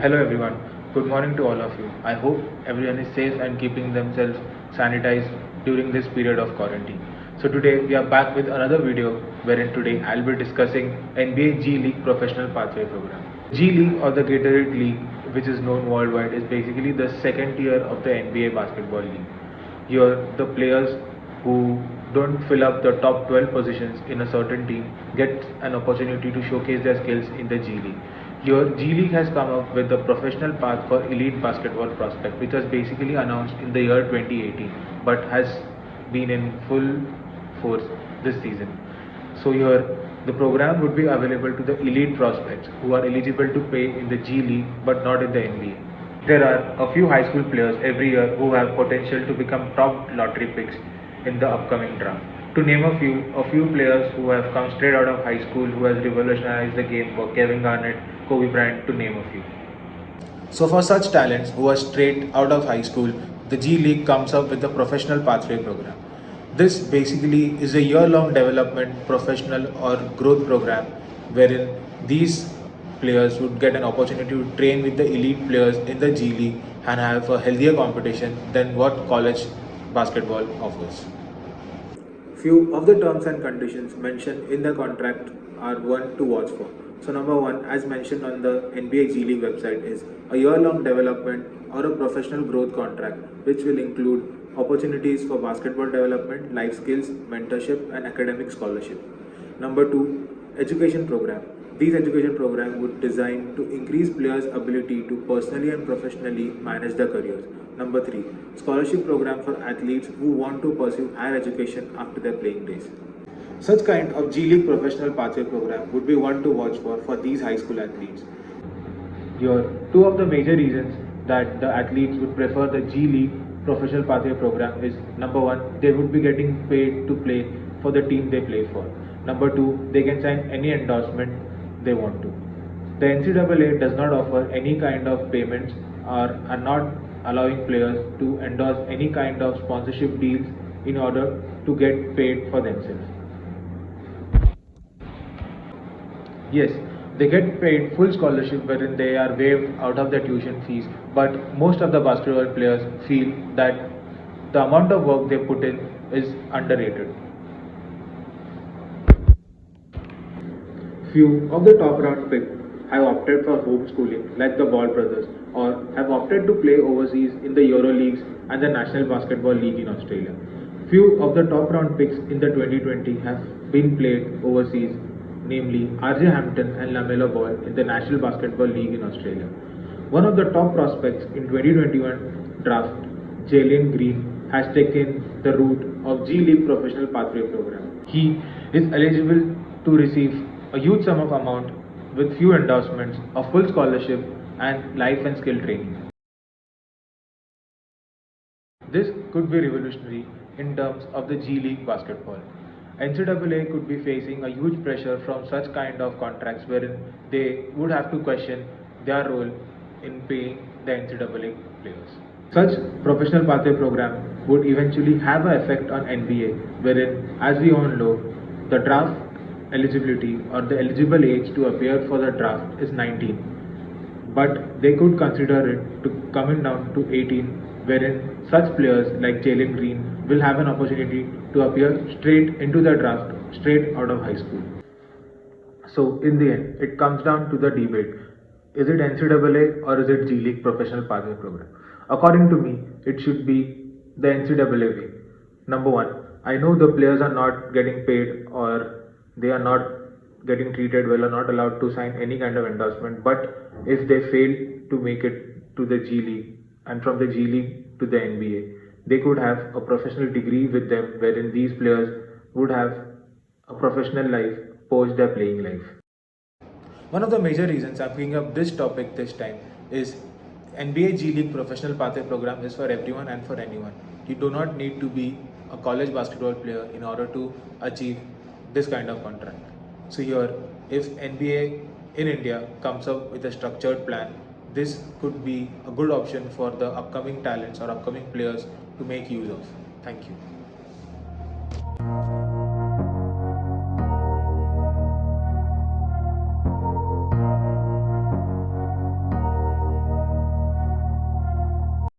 Hello everyone. Good morning to all of you. I hope everyone is safe and keeping themselves sanitized during this period of quarantine. So today we are back with another video wherein today I'll be discussing NBA G League Professional Pathway Program. G League or the Gatorade League, which is known worldwide, is basically the second tier of the NBA basketball league. Here the players who don't fill up the top 12 positions in a certain team get an opportunity to showcase their skills in the G League. Your G League has come up with the professional path for elite basketball prospect, which was basically announced in the year 2018, but has been in full force this season. So here, the program would be available to the elite prospects who are eligible to play in the G League but not in the NBA. There are a few high school players every year who have potential to become top lottery picks in the upcoming draft. To name a few players who have come straight out of high school who has revolutionized the game were Kevin Garnett, Kobe Bryant, to name a few. So for such talents who are straight out of high school, the G League comes up with the professional pathway program. This basically is a year-long development, professional or growth program wherein these players would get an opportunity to train with the elite players in the G League and have a healthier competition than what college basketball offers. Few of the terms and conditions mentioned in the contract are one to watch for. So number one, as mentioned on the NBA G League website, is a year-long development or a professional growth contract, which will include opportunities for basketball development, life skills, mentorship, and academic scholarship. Number two, education program. These education programs would design to increase players' ability to personally and professionally manage their careers. Number three, scholarship program for athletes who want to pursue higher education after their playing days. Such kind of G League professional pathway program would be one to watch for these high school athletes. Here, two of the major reasons that the athletes would prefer the G League professional pathway program is number one, they would be getting paid to play for the team they play for. Number two, they can sign any endorsement they want to. The NCAA does not offer any kind of payments or are not allowing players to endorse any kind of sponsorship deals in order to get paid for themselves. Yes, they get paid full scholarship wherein they are waived out of their tuition fees, but most of the basketball players feel that the amount of work they put in is underrated. Few of the top round picks have opted for homeschooling, like the Ball brothers, or have opted to play overseas in the Euro Leagues and the National Basketball League in Australia. Few of the top round picks in the 2020 have been played overseas, namely RJ Hampton and LaMelo Ball in the National Basketball League in Australia. One of the top prospects in 2021 draft, Jalen Green, has taken the route of G League Professional Pathway Program. He is eligible to receive a huge sum of amount with few endorsements, a full scholarship, and life and skill training. This could be revolutionary in terms of the G League basketball. NCAA could be facing a huge pressure from such kind of contracts wherein they would have to question their role in paying the NCAA players. Such professional pathway program would eventually have an effect on NBA wherein, as we all know, the draft eligibility or the eligible age to appear for the draft is 19, but they could consider it to coming down to 18, wherein such players like Jalen Green will have an opportunity to appear straight into the draft straight out of high school. So in the end, it comes down to the debate. Is it NCAA or is it G League Professional Pathway Program? According to me, it should be the NCAA way. Number one, I know the players are not getting paid or they are not getting treated well or not allowed to sign any kind of endorsement, but if they fail to make it to the G League and from the G League to the NBA, they could have a professional degree with them wherein these players would have a professional life post their playing life. One of the major reasons I'm bringing up this topic this time is NBA G League Professional Pathway Program is for everyone and for anyone. You do not need to be a college basketball player in order to achieve this kind of contract. So here, if NBA in India comes up with a structured plan, this could be a good option for the upcoming talents or upcoming players to make use of. Thank you.